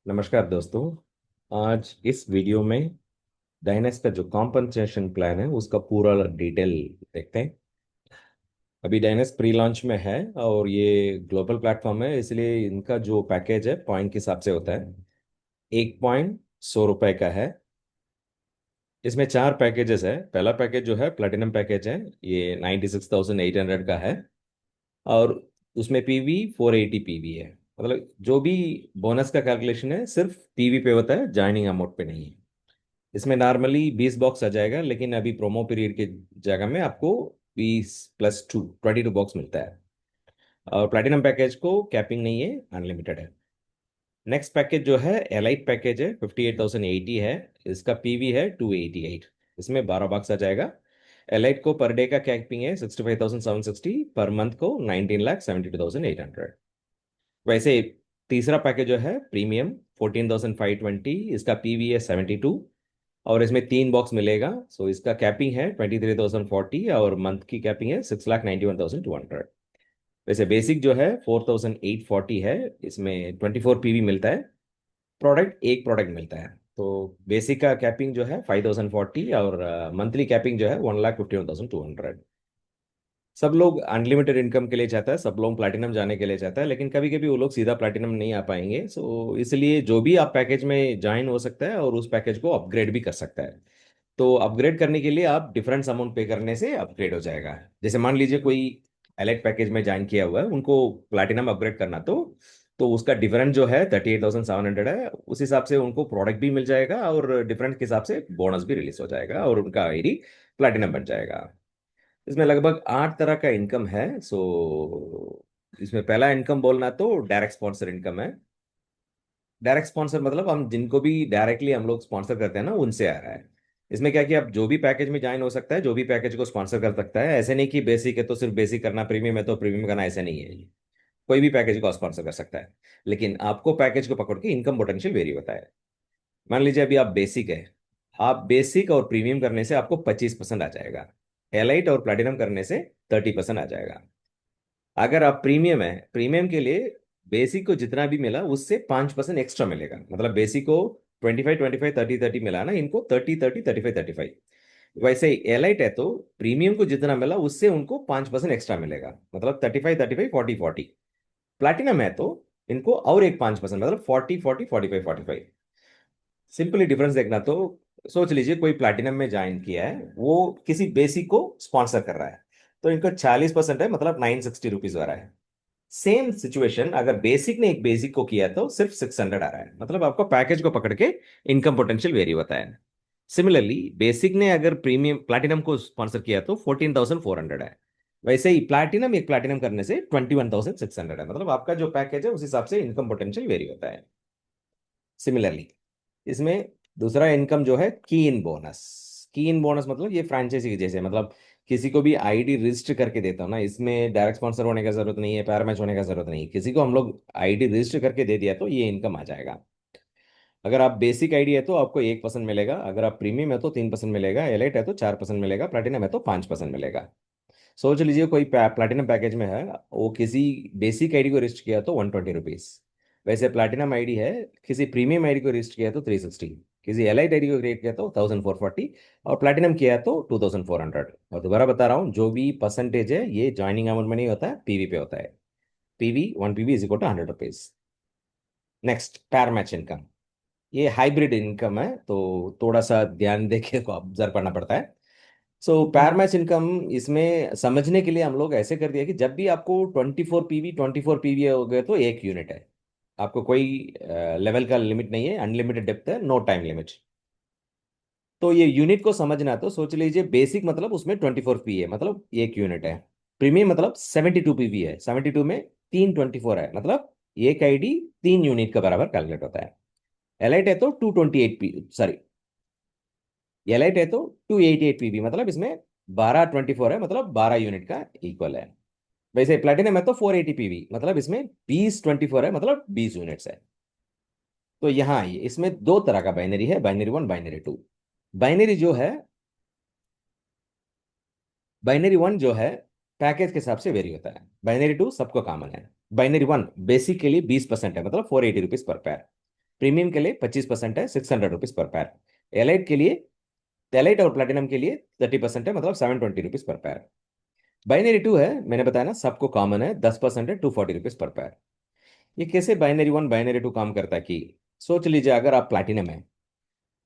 नमस्कार दोस्तों। आज इस वीडियो में डाइनेस का जो कॉम्पनसेशन प्लान है उसका पूरा डिटेल देखते हैं। अभी डाइनेस प्री लॉन्च में है और ये ग्लोबल प्लेटफॉर्म है, इसलिए इनका जो पैकेज है पॉइंट के हिसाब से होता है। 1 पॉइंट 100 रुपए का है। इसमें 4 पैकेजेस है। पहला पैकेज जो है प्लेटिनम पैकेज है, ये 96,800 का है। और उसमें पीवी 480 पीवी है। मतलब जो भी बोनस का कैलकुलेशन है सिर्फ पीवी पे होता है, ज्वाइनिंग अमाउंट पे नहीं है। इसमें नॉर्मली 20 बॉक्स आ जाएगा, लेकिन अभी प्रोमो पीरियड के जगह में आपको 20+2 22 बॉक्स मिलता है। और प्लैटिनम पैकेज को कैपिंग नहीं है, अनलिमिटेड है। नेक्स्ट पैकेज जो है एलाइट पैकेज है, 58,080 है। इसका पीवी है 288। इसमें 12 बॉक्स आ जाएगा। एलाइट को पर डे का कैपिंग है 65,760, पर मंथ को 19,72,800। वैसे तीसरा पैकेज जो है प्रीमियम 14,520, इसका पीवी है 72। और इसमें 3 बॉक्स मिलेगा, सो इसका कैपिंग है 23,040 और मंथ की कैपिंग है 6,91,200। वैसे बेसिक जो है 4,840 है। इसमें 24 पीवी मिलता है। प्रोडक्ट एक प्रोडक्ट मिलता है। तो बेसिक का कैपिंग जो है 5,040 और मंथली कैपिंग जो है 1,51,200। सब लोग अनलिमिटेड इनकम के लिए चाहता है, सब लोग प्लैटिनम जाने के लिए चाहता है, लेकिन कभी कभी वो लोग सीधा प्लैटिनम नहीं आ पाएंगे। सो इसलिए जो भी आप पैकेज में ज्वाइन हो सकता है और उस पैकेज को अपग्रेड भी कर सकता है। तो अपग्रेड करने के लिए आप डिफरेंस अमाउंट पे करने से अपग्रेड हो जाएगा। जैसे मान लीजिए कोई एलाइट पैकेज में ज्वाइन किया हुआ है, उनको प्लैटिनम अपग्रेड करना, तो उसका डिफरेंस जो है 38,700 है। उस हिसाब से उनको प्रोडक्ट भी मिल जाएगा और डिफरेंस के हिसाब से बोनस भी रिलीज हो जाएगा और उनका आईडी प्लैटिनम बन जाएगा। इसमें लगभग 8 तरह का इनकम है। इसमें पहला इनकम बोलना तो डायरेक्ट स्पॉन्सर इनकम है। डायरेक्ट स्पॉन्सर मतलब हम जिनको भी डायरेक्टली हम लोग स्पॉन्सर करते हैं ना, उनसे आ रहा है। इसमें क्या कि आप जो भी पैकेज में ज्वाइन हो सकता है, जो भी पैकेज को स्पॉन्सर कर सकता है। ऐसे नहीं कि बेसिक है तो सिर्फ बेसिक करना, प्रीमियम है तो प्रीमियम करना, ऐसे नहीं है। कोई भी पैकेज को स्पॉन्सर कर सकता है। लेकिन आपको पैकेज को पकड़ के इनकम पोटेंशियल वेरी होता है। मान लीजिए अभी आप बेसिक है, आप बेसिक और प्रीमियम करने से आपको 25% आ जाएगा। एलाइट और प्लैटिनम करने से 30% आ जाएगा। अगर आप प्रीमियम है, प्रीमियम के लिए बेसिक को जितना भी मिला उससे 5% एक्स्ट्रा मिलेगा। मतलब बेसिक को 25 25 30 30 मिला ना, इनको 30 30 35 35। वैसे एलाइट है तो प्रीमियम को जितना मिला उससे उनको 5% एक्स्ट्रा मिलेगा, मतलब 35 35 40 40। प्लैटिनम है तो इनको और एक 5%, मतलब 40 40 45 45। सिंपली डिफरेंस देखना तो सोच लीजिए कोई प्लैटिनम में ज्वाइन किया है, वो किसी बेसिक को स्पॉन्सर कर रहा है, तो इनको 40% है, मतलब 960 रुपीज आ रहा है। सेम सिचुएशन अगर बेसिक ने एक बेसिक को किया तो सिर्फ 600 आ रहा है। मतलब आपको पैकेज को पकड़ के इनकम पोटेंशियल वेरी होता है। सिमिलरली बेसिक ने अगर प्रीमियम प्लैटिनम को स्पॉन्सर किया तो 14,400 है। वैसे ही प्लैटिनम एक प्लैटिनम करने से 21,600 है। मतलब आपका जो पैकेज है उस हिसाब से इनकम पोटेंशियल वेरी होता है। सिमिलरली इसमें दूसरा इनकम जो है की इन बोनस। की इन बोनस मतलब ये फ्रेंचाइजी के जैसे, मतलब किसी को भी आईडी रजिस्टर करके देता हूँ ना, इसमें डायरेक्ट स्पॉन्सर होने का जरूरत नहीं है, पैर मैच होने का जरूरत नहीं है। किसी को हम लोग आईडी रजिस्टर करके दे दिया तो ये इनकम आ जाएगा। अगर आप बेसिक आईडी है तो आपको 1% मिलेगा, अगर आप प्रीमियम है तो 3% मिलेगा, एलाइट है तो 4% मिलेगा, प्लैटिनम है तो 5% मिलेगा। सोच लीजिए कोई प्लैटिनम पैकेज में है, वो किसी बेसिक आईडी को रजिस्टर किया तो 120 रुपीज। वैसे प्लैटिनम आईडी है, किसी प्रीमियम आईडी को रजिस्टर किया तो 360, किसी एलाइट आईडी को क्रिएट किया तो 1,440, और प्लैटिनम किया तो 2,400। और दोबारा बता रहा हूँ, जो भी परसेंटेज है ये ज्वाइनिंग अमाउंट में नहीं होता है, पीवी पे होता है। PV 1 PV is equal to 100 rupees. Next pair match income. ये हाइब्रिड इनकम है, तो थोड़ा सा ध्यान देके को ऑब्जर्व करना पड़ता है। सो पैर मैच इनकम इसमें समझने के लिए हम लोग ऐसे कर दिया कि जब भी आपको 24 पीवी हो गए तो 1 यूनिट है। आपको कोई लेवल का लिमिट नहीं है, अनलिमिटेड डेप्थ है, नो टाइम लिमिट। तो ये यूनिट को समझना तो सोच लीजिए बेसिक मतलब उसमें 24 पी है, मतलब 1 यूनिट है। प्रीमियम मतलब 72 पीवी है, 72 में 3 24 है, मतलब एक आईडी 3 यूनिट का बराबर कैलकुलेट होता है। एलाइट है तो 228 पी, सॉरी, एलाइट है तो 288 पीवी, मतलब इसमें 12 24 है, मतलब 12 यूनिट का इक्वल है। वैसे प्लेटिनम है तो 480 पीवी, मतलब इसमें 20 24 है, मतलब 20 यूनिट्स है। तो यहाँ ये इसमें दो तरह का बाइनरी है, बाइनरी 1 बाइनरी 2। बाइनरी जो है, बाइनरी 1 जो है पैकेज के हिसाब से वेरी होता है, बाइनरी 2 सबको कॉमन है। बाइनरी 1 बेसिक के लिए 20% है, मतलब 480 रुपीज पर पैर। प्रीमियम के लिए 25% है, 600 रुपीज पर पैर। एलाइट के लिए, एलाइट और प्लेटिनम के लिए 30% है, मतलब 720 रुपीज पर पैर। बाइनरी टू है, मैंने बताया ना सबको कॉमन है, 10% है, 240 रुपीज पर पैर। ये कैसे बाइनरी वन बाइनरी टू काम करता है कि सोच लीजिए अगर आप प्लैटिनम है,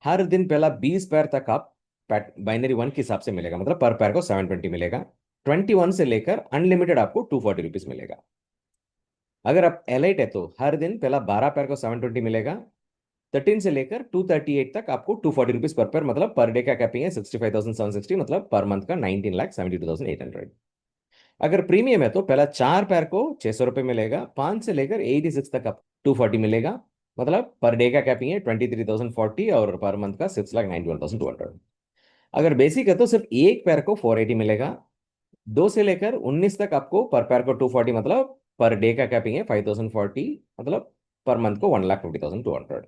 हर दिन पहला 20 पैर तक आप बाइनरी वन के हिसाब से मिलेगा, मतलब पर पैर को 720 मिलेगा। 21 से लेकर अनलिमिटेड आपको 240 रुपीज मिलेगा। अगर आप एलाइट है तो हर दिन पहला 12 पैर को 720 मिलेगा। 13 से लेकर 238 तक आपको 240 रुपीज पर पैर, मतलब पर डे का कैपिंग है 65,760, मतलब पर मंथ का 19,72,800। अगर प्रीमियम है तो पहला 4 पैर को 600 रुपये मिलेगा, 5 से लेकर 86 तक आप 240 मिलेगा, मतलब पर डे का कैपिंग है 23,040 और पर मंथ का 6,91,200। अगर बेसिक है तो सिर्फ एक पैर को 480 मिलेगा। 2 से लेकर 19 तक आपको पर पैर को 240, मतलब पर डे का कैपिंग है 5,040, मतलब पर मंथ को 1,50,200।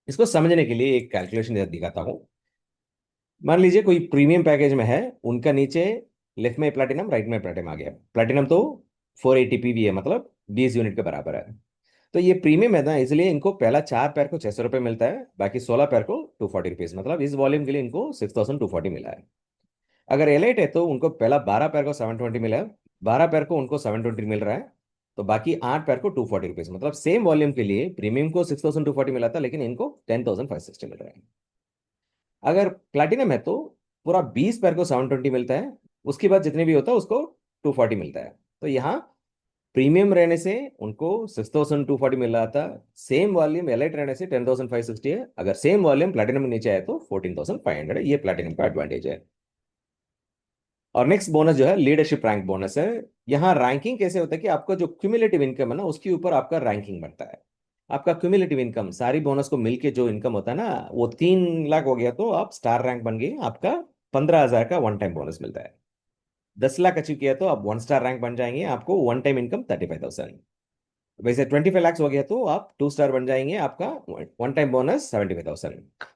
इसको समझने के लिए एक कैलकुलेशन दिखाता हूँ। मान लीजिए कोई प्रीमियम पैकेज में है, उनका नीचे लेफ्ट में प्लैटिनम, राइट में प्लैटिनम आ गया। प्लैटिनम तो 480 पीवी है, मतलब 20 यूनिट के बराबर है। तो ये प्रीमियम है ना, इसलिए इनको पहला 4 पैर को 600 रुपये मिलता है, बाकी 16 पैर को 240 रुपीज, मतलब इस वॉल्यूम के लिए इनको 6,240 मिला है। अगर एलाइट है तो उनको पहला 12 पैर को 720 मिला है, 12 पैर को उनको 720 मिल रहा है, तो बाकी 8 पैर को 240 रुपीज, मतलब सेम वॉल्यूम के लिए प्रीमियम को 6,240 मिला था, लेकिन इनको 10,560 मिल रहा है। अगर प्लैटिनम है तो पूरा 20 पैर को 720 मिलता है, उसके बाद जितने भी होता है उसको 240 मिलता है। तो यहाँ प्रीमियम रहने से उनको 6,240 मिल रहा था, सेम वॉल्यूम एलाइट रहने से 10,560 है, अगर सेम वॉल्यूम प्लैटिनम में नीचे आए तो 14,500 है। ये प्लैटिनम का एडवांटेज है। और नेक्स्ट बोनस जो है लीडरशिप रैंक बोनस है। यहाँ रैंकिंग कैसे होता है कि आपका जो क्यूमुलेटिव इनकम है ना, उसके ऊपर आपका रैंकिंग बढ़ता है। आपका क्यूमुलेटिव इनकम सारी बोनस को मिलके जो इनकम होता है ना, वो 3 लाख हो गया तो आप स्टार रैंक बन गए, आपका 15,000 का वन टाइम बोनस मिलता है। 10 लाख अचीव किया तो आप 1 स्टार रैंक बन जाएंगे, आपको वन टाइम इनकम 35,000। वैसे 25 लाख हो गया तो आप 2 स्टार बन जाएंगे, आपका वन टाइम बोनस 75,000।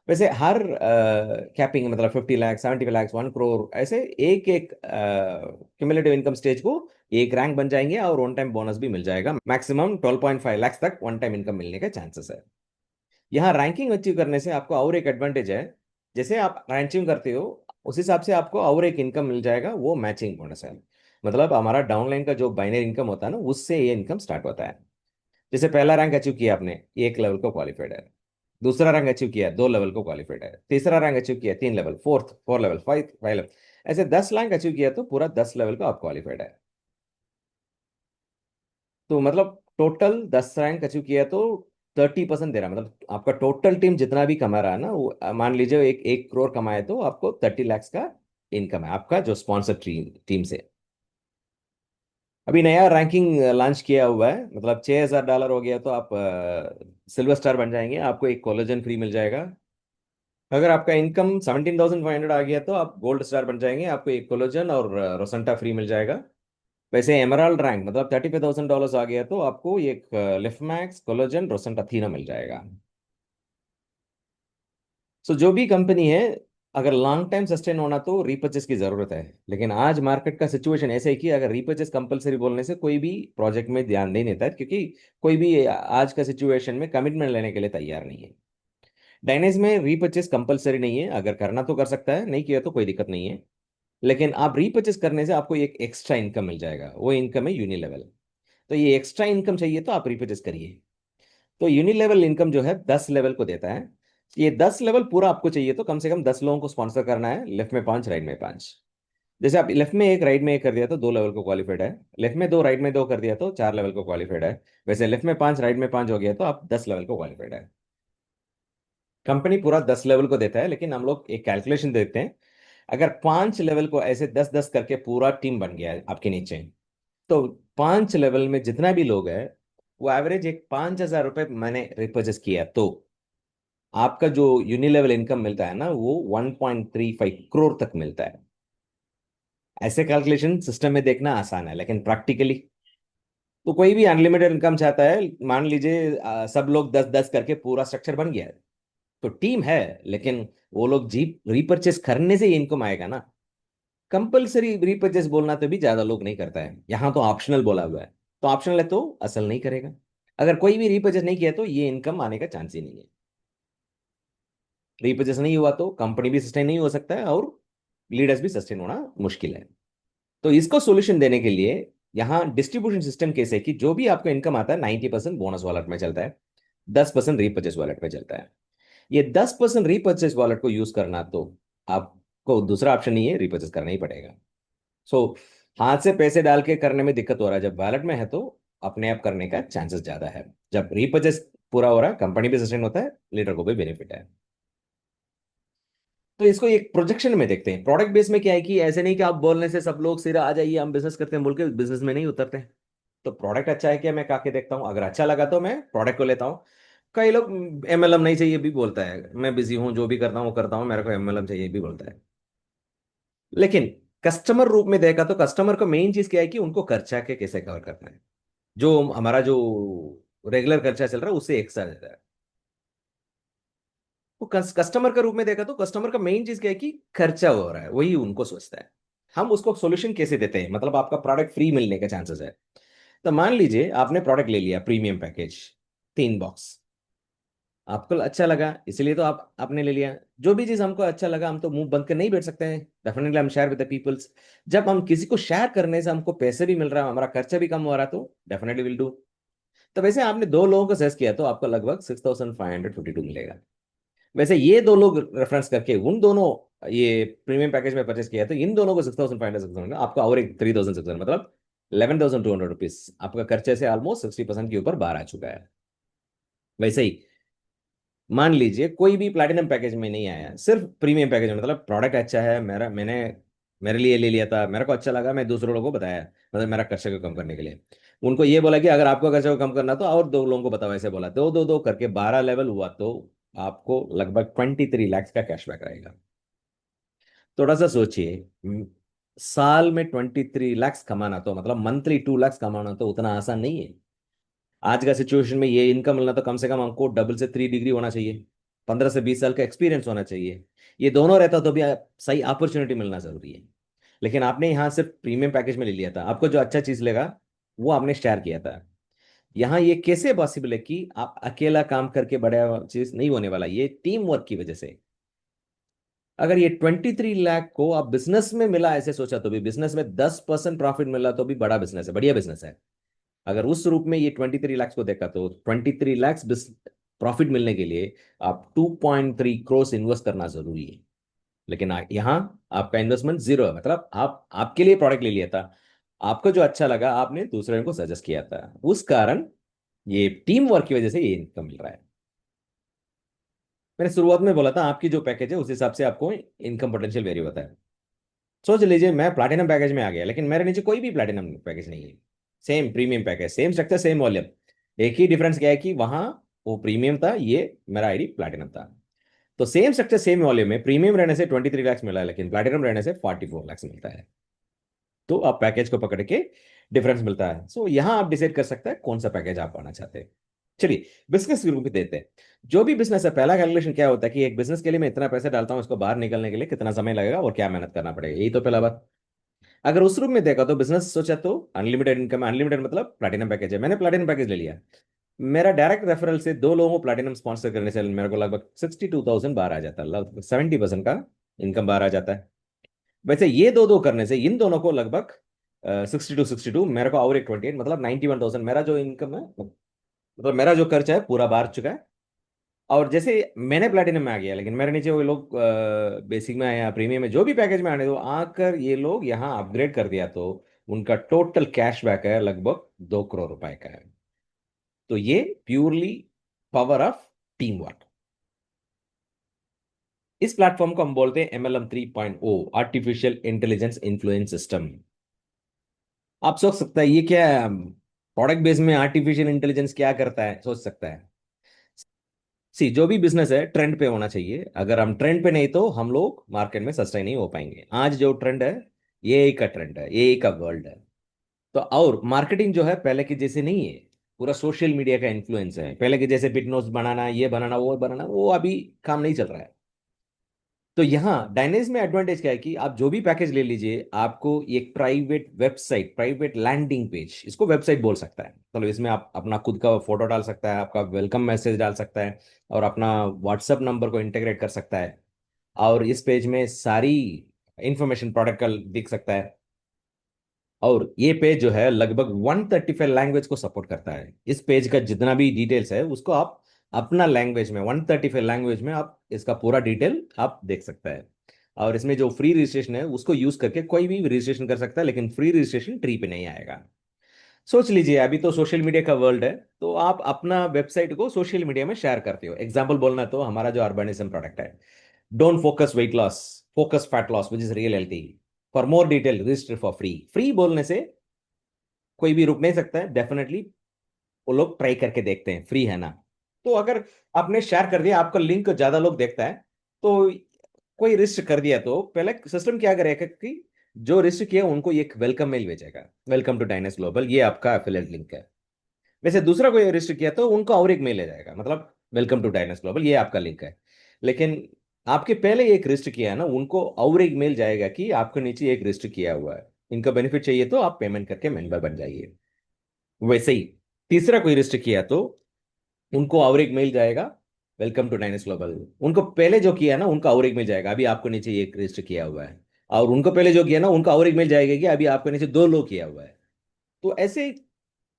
वैसे हर कैपिंग, मतलब 50 लाख, 75 लाख, 1 करोड़, ऐसे एक एक क्यूमुलेटिव इनकम स्टेज को एक रैंक बन जाएंगे और वन टाइम बोनस भी मिल जाएगा। मैक्सिमम 12.5 लाख तक वन टाइम इनकम मिलने का चांसेस है। यहाँ रैंकिंग अचीव करने से आपको और एक एडवांटेज है, जैसे आप रैंकिंग करते हो उस हिसाब से आपको और एक इनकम मिल जाएगा, वो मैचिंग बोनस है। मतलब हमारा डाउनलाइन का जो बाइनरी इनकम होता है ना, उससे ये इनकम स्टार्ट होता है। जैसे पहला रैंक अचीव किया आपने, 1 लेवल को क्वालिफाइड है। दूसरा रैंक अचीव किया, 2 लेवल को क्वालिफाइड है। तीसरा रैंक अचीव किया, 3 लेवल, 4 लेवल, 5 लेवल, ऐसे 10 रैंक अचीव किया तो पूरा 10 लेवल को आप क्वालिफाइड है। तो मतलब टोटल 10 रैंक अचीव किया तो 30% दे रहा है, मतलब आपका टोटल टीम जितना भी कमा रहा है ना, वो मान लीजिए 1 करोड़ कमाए तो आपको 30 लाख का इनकम है आपका, जो स्पॉन्सर टीम टीम से। अभी नया रैंकिंग लॉन्च किया हुआ है, मतलब $6,000 हो गया तो आप सिल्वर स्टार बन जाएंगे, आपको एक कोलेजन फ्री मिल जाएगा। अगर आपका इनकम 17,500 आ गया तो आप गोल्ड स्टार बन जाएंगे, आपको एक कोलेजन और रोसेंटा फ्री मिल जाएगा। वैसे एमराल्ड रैंक, मतलब $35,000 आ गया तो आपको एक लिफ्ट मैक्स, कोलेजन, रोसेंटा थीना मिल जाएगा। सो जो भी कंपनी है, अगर लॉन्ग टाइम सस्टेन होना तो रीपर्चेस की जरूरत है। लेकिन आज मार्केट का सिचुएशन ऐसे है कि अगर रीपर्चेस कंपलसरी बोलने से कोई भी प्रोजेक्ट में ध्यान नहीं देता है, क्योंकि कोई भी आज का सिचुएशन में कमिटमेंट लेने के लिए तैयार नहीं है। डाइनेस में रीपर्चेस कंपलसरी नहीं है, अगर करना तो कर सकता है, नहीं किया तो कोई दिक्कत नहीं है। लेकिन आप रीपर्चेस करने से आपको एक एक्स्ट्रा इनकम मिल जाएगा, वो इनकम है यूनि लेवल। तो ये एक्स्ट्रा इनकम चाहिए तो आप रिपर्चेस करिए। तो यूनि लेवल इनकम जो है 10 लेवल को देता है। ये 10 लेवल पूरा आपको चाहिए तो कम से कम 10 लोगों को स्पॉन्सर करना है, लेफ्ट में 5, राइट में 5। जैसे आप लेफ्ट में एक, राइट में एक कर दिया तो 2 लेवल को क्वालिफाइड है। लेफ्ट में 2, राइट में 2 कर दिया तो 4 लेवल को क्वालिफाइड है। वैसे लेफ्ट में 5, राइट में 5 हो गया तो आप 10 लेवल को क्वालिफाइड है। कंपनी पूरा 10 लेवल को देता है, लेकिन हम लोग एक कैलकुलेशन देखते हैं। अगर 5 लेवल को ऐसे 10-10 करके पूरा टीम बन गया है आपके नीचे, तो 5 लेवल में जितना भी लोग हैं, वो एवरेज एक 5,000 रुपये मैंने रिपर्चेस किया तो आपका जो यूनि लेवल इनकम मिलता है ना, वो 1.35 करोड़ तक मिलता है। ऐसे कैलकुलेशन सिस्टम में देखना आसान है, लेकिन प्रैक्टिकली तो कोई भी अनलिमिटेड इनकम चाहता है। मान लीजिए सब लोग 10-10 करके पूरा स्ट्रक्चर बन गया है, तो टीम है, लेकिन वो लोग जी रिपर्चेस करने से इनकम आएगा ना। कंपलसरी रिपर्चेस बोलना तो भी ज्यादा लोग नहीं करता है, यहाँ तो ऑप्शनल बोला हुआ है। तो ऑप्शनल है तो असल नहीं करेगा। अगर कोई भी रीपर्चेस नहीं किया तो ये इनकम आने का चांस ही नहीं है। रीपर्चेस नहीं हुआ तो कंपनी भी सस्टेन नहीं हो सकता है, और लीडर्स भी सस्टेन होना मुश्किल है। तो इसको सोल्यूशन देने के लिए यहाँ डिस्ट्रीब्यूशन सिस्टम कैसे है कि जो भी आपको इनकम आता है 90% बोनस वॉलेट में चलता है, 10% रीपर्चेस वॉलेट में चलता है। ये 10% रीपर्चेस वॉलेट को यूज करना, तो आपको दूसरा ऑप्शन नहीं है, रिपर्चेस करना ही पड़ेगा। सो हाथ से पैसे डाल के करने में दिक्कत हो रहा है, जब वॉलेट में है तो अपने आप करने का चांसेस ज्यादा है। जब रीपर्चेस पूरा हो रहा है, कंपनी भी सस्टेन होता है, लीडर को भी बेनिफिट है। तो इसको एक प्रोजेक्शन में देखते हैं। प्रोडक्ट बेस में क्या है कि ऐसे नहीं कि आप बोलने से सब लोग सिरा आ जाइए हम बिजनेस करते हैं बोल के बिजनेस में नहीं उतरते। तो प्रोडक्ट अच्छा है क्या, मैं काके देखता हूँ, अगर अच्छा लगा तो मैं प्रोडक्ट को लेता हूँ। कई लोग एमएलएम नहीं चाहिए भी बोलता है, मैं बिजी हूँ जो भी करता हूँ वो करता हूँ, मेरे को एमएलएम चाहिए भी बोलता है। लेकिन कस्टमर रूप में देखा तो कस्टमर को मेन चीज क्या है कि उनको खर्चा के कैसे कवर करना है। जो हमारा जो रेगुलर खर्चा चल रहा है उससे एक्स्ट्रा रहता है। वो कस्टमर के रूप में देखा तो कस्टमर का मेन चीज क्या है कि खर्चा हो रहा है, वही उनको सोचता है। हम उसको सॉल्यूशन कैसे देते हैं, मतलब आपका प्रोडक्ट फ्री मिलने के चांसेस है। तो मान लीजिए आपने प्रोडक्ट ले लिया प्रीमियम पैकेज, 3 बॉक्स, आपको अच्छा लगा इसलिए तो आप आपने ले लिया। जो भी चीज हमको अच्छा लगा हम तो मुंह बंद कर नहीं बैठ सकते हैं, डेफिनेटली हम शेयर विद द पीपल्स। जब हम किसी को शेयर करने से हमको पैसे भी मिल रहा है, हमारा खर्चा भी कम हो रहा है, तो डेफिनेटली विल डू। तो वैसे आपने 2 लोगों को सजेस्ट किया तो आपको लगभग 6552 मिलेगा। वैसे ये 2 लोग रेफरेंस करके उन दोनों ये प्रीमियम पैकेज में परचेस किया तो इन दोनों को 6500 आपको और एक 3600, मतलब 11,200 रुपीज आपका खर्चे से ऑलमोस्ट 60% के ऊपर बाहर आ चुका है। वैसे ही मान लीजिए कोई भी प्लैटिनम पैकेज में नहीं आया, सिर्फ प्रीमियम पैकेज में, मतलब प्रोडक्ट अच्छा है, मैंने मेरे लिए ले लिया था, मेरे को अच्छा लगा, मैं दूसरों लोगों को बताया, मतलब मेरा खर्चे को कम करने के लिए उनको ये बोला कि अगर आपको खर्चे को कम करना तो और 2 लोगों को बताओ, ऐसे बोला, दो दो दो करके 12 लेवल हुआ तो आपको लगभग 23 लाख का कैशबैक रहेगा। थोड़ा सा सोचिए, साल में 23 लाख कमाना, तो मतलब मंथली 2 लाख कमाना तो उतना आसान नहीं है। आज का सिचुएशन में ये इनकम मिलना तो कम से कम हमको डबल से 3 डिग्री होना चाहिए, 15 से 20 साल का एक्सपीरियंस होना चाहिए। ये दोनों रहता तो भी सही अपॉर्चुनिटी मिलना जरूरी है। लेकिन आपने यहाँ सिर्फ प्रीमियम पैकेज में ले लिया था, आपको जो अच्छा चीज लगा वो आपने शेयर किया था। यहाँ ये कैसे पॉसिबल है कि आप अकेला काम करके बड़ा चीज नहीं होने वाला, ये टीम वर्क की वजह से। अगर ये 23 लाख को आप बिजनेस में मिला ऐसे सोचा तो भी, बिजनेस में 10% प्रॉफिट मिला तो भी बड़ा बिजनेस है, बढ़िया बिजनेस है। अगर उस रूप में ये 23 लाख को देखा तो 23 लाख प्रॉफिट मिलने के लिए आप 2.3 करोड़ इन्वेस्ट करना जरूरी है। लेकिन यहाँ आपका इन्वेस्टमेंट जीरो है, मतलब आप आपके लिए प्रोडक्ट ले लिया था, आपको जो अच्छा लगा आपने दूसरे को सजेस्ट किया था, उस कारण ये टीम वर्क की वजह से ये इनकम मिल रहा है। मैंने शुरुआत में बोला था आपकी जो पैकेज है उस हिसाब से आपको इनकम पोटेंशियल वेरी होता है। सोच लीजिए मैं प्लैटिनम पैकेज में आ गया, लेकिन मेरे नीचे कोई भी प्लैटिनम पैकेज नहीं है, same premium package, same structure, same volume. एक ही डिफरेंस क्या है कि वहां वो प्रीमियम था, ये मेरा आईडी प्लैटिनम था। तो सेम स्ट्रक्चर सेम वॉल्यूम में प्रीमियम रहने से 23 लाख मिला है, लेकिन प्लैटिनम रहने से 44 लाख मिलता है। तो आप पैकेज को पकड़ के डिफरेंस मिलता है। सो यहाँ आप डिसाइड कर सकते हैं कौन सा पैकेज आप पाना चाहते हैं। चलिए बिजनेस के रूप में देते हैं। जो भी बिजनेस है, पहला कैलकुलेशन क्या होता है कि एक बिजनेस के लिए मैं इतना पैसा डालता हूँ, इसको बाहर निकलने के लिए कितना समय लगेगा और क्या मेहनत करना पड़ेगा, यही तो पहला बात। अगर उस रूप में देखा तो बिजनेस सोचा तो अनलिमिटेड इनकम, अनलिमिटेड मतलब प्लैटिनम पैकेज है, मैंने प्लैटिनम पैकेज ले लिया। मेरा डायरेक्ट रेफरल से 2 लोगों को प्लैटिनम स्पॉन्सर करने से मेरे को लगभग 62,000 बाहर आ जाता है, लगभग 70% का इनकम बाहर आ जाता है। वैसे ये दो दो करने से इन दोनों को लगभग 62 मेरे को और एक 28, मतलब 91,000 मेरा जो इनकम है, मतलब मेरा जो खर्चा है पूरा बाहर चुका है। और जैसे मैंने प्लैटिनम में आ गया, लेकिन मेरे नीचे वो लोग बेसिक में आए या प्रीमियम में जो भी पैकेज में आने दो, आकर ये लोग यहाँ अपग्रेड कर दिया तो उनका टोटल कैशबैक है लगभग 2 करोड़ रुपए का है। तो ये purely power of team work. इस प्लेटफॉर्म को हम बोलते हैं MLM 3.0, artificial intelligence influence system. आप सोच सकते हैं ये क्या है, प्रोडक्ट बेस में आर्टिफिशियल इंटेलिजेंस क्या करता है, सोच सकता है। सी जो भी बिजनेस है ट्रेंड पे होना चाहिए, अगर हम ट्रेंड पे नहीं तो हम लोग मार्केट में सस्टेन नहीं हो पाएंगे। आज जो ट्रेंड है, ये का ट्रेंड है, ये का वर्ल्ड है। तो और मार्केटिंग जो है पहले की जैसे नहीं है, पूरा सोशल मीडिया का इन्फ्लुएंस है। पहले के जैसे बिट नोट्स बनाना, ये बनाना, वो बनाना, वो अभी काम नहीं चल रहा है। तो यहाँ डायनेस में एडवांटेज क्या है कि आप जो भी पैकेज ले लीजिए, आपको एक private website, private landing page, इसको वेबसाइट बोल सकता है, मतलब इसमें आप अपना खुद का फोटो डाल सकता है, आपका वेलकम मैसेज डाल सकता है, और अपना व्हाट्सएप नंबर को इंटीग्रेट कर सकता है। और इस पेज में सारी इंफॉर्मेशन प्रोडक्ट का दिख सकता है। और ये पेज जो है लगभग 135 लैंग्वेज को सपोर्ट करता है। इस पेज का जितना भी डिटेल्स है उसको आप अपना लैंग्वेज में, 135 लैंग्वेज में आप इसका पूरा डिटेल आप देख सकता है। और इसमें जो फ्री रजिस्ट्रेशन है उसको यूज करके कोई भी रजिस्ट्रेशन कर सकता है, लेकिन फ्री रजिस्ट्रेशन ट्री पे नहीं आएगा। सोच लीजिए अभी तो सोशल मीडिया का वर्ल्ड है, तो आप अपना वेबसाइट को सोशल मीडिया में शेयर करते हो। एग्जाम्पल बोलना तो हमारा जो अर्बनिज्म प्रोडक्ट है, don't focus weight loss, focus fat loss which is real healthy, for more detail register for free. Free बोलने से कोई भी रुक नहीं सकता है, डेफिनेटली वो लोग ट्राई करके देखते हैं, फ्री है ना। तो अगर आपने शेयर कर दिया, आपका लिंक ज्यादा लोग देखता है, तो कोई रिस्ट कर दिया, तो पहले सिस्टम क्या करेगा कि जो रिस्ट किया उनको एक वेलकम मेल भेजेगा, वेलकम टू डाइनेस ग्लोबल, ये आपका एफिलिएट लिंक है। वैसे दूसरा कोई रिस्ट किया तो उनको और एक मेल आ जाएगा, मतलब वेलकम टू डाइनेस ग्लोबल, ये आपका लिंक है। लेकिन आपके पहले एक रिस्ट किया है ना, उनको और एक मेल जाएगा कि आपके नीचे एक रिस्ट किया हुआ है, इनका बेनिफिट चाहिए तो आप पेमेंट करके मेंबर बन जाइए। वैसे ही तीसरा कोई रिस्ट किया तो उनको और एक मेल जाएगा, वेलकम टू डाइनेस ग्लोबल। उनको पहले जो किया ना उनका और एक मेल जाएगा, अभी आपको नीचे एक रजिस्टर किया हुआ है। और उनको पहले जो किया ना उनका और एक मेल जाएगा कि अभी आपके नीचे दो लोग किया हुआ है। तो ऐसे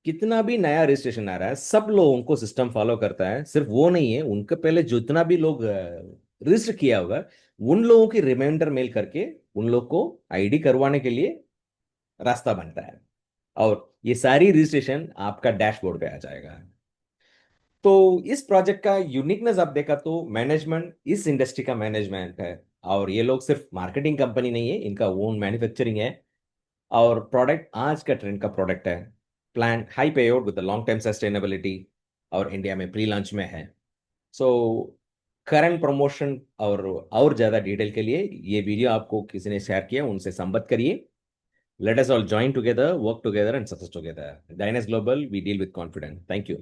कितना भी नया रजिस्ट्रेशन आ रहा है, सब लोगों को सिस्टम फॉलो करता है, सिर्फ वो नहीं है, उनके पहले जितना भी लोग रजिस्टर किया हुआ है उन लोगों की रिमाइंडर मेल करके उन लोग को आईडी करवाने के लिए रास्ता बनता है। और ये सारी रजिस्ट्रेशन आपका डैशबोर्ड पे आ जाएगा। तो इस प्रोजेक्ट का यूनिकनेस आप देखा तो मैनेजमेंट इस इंडस्ट्री का मैनेजमेंट है। और ये लोग सिर्फ मार्केटिंग कंपनी नहीं है, इनका ओन मैन्युफैक्चरिंग है। और प्रोडक्ट आज का ट्रेंड का प्रोडक्ट है, प्लान हाई पे out with long term sustainability, और इंडिया में प्री लॉन्च में है। सो करंट प्रमोशन और ज़्यादा डिटेल के लिए ये वीडियो आपको किसी ने शेयर किया उनसे संपर्क करिए। Let us all join together, work together and success together. Dynes global, we deal with confidence. Thank you.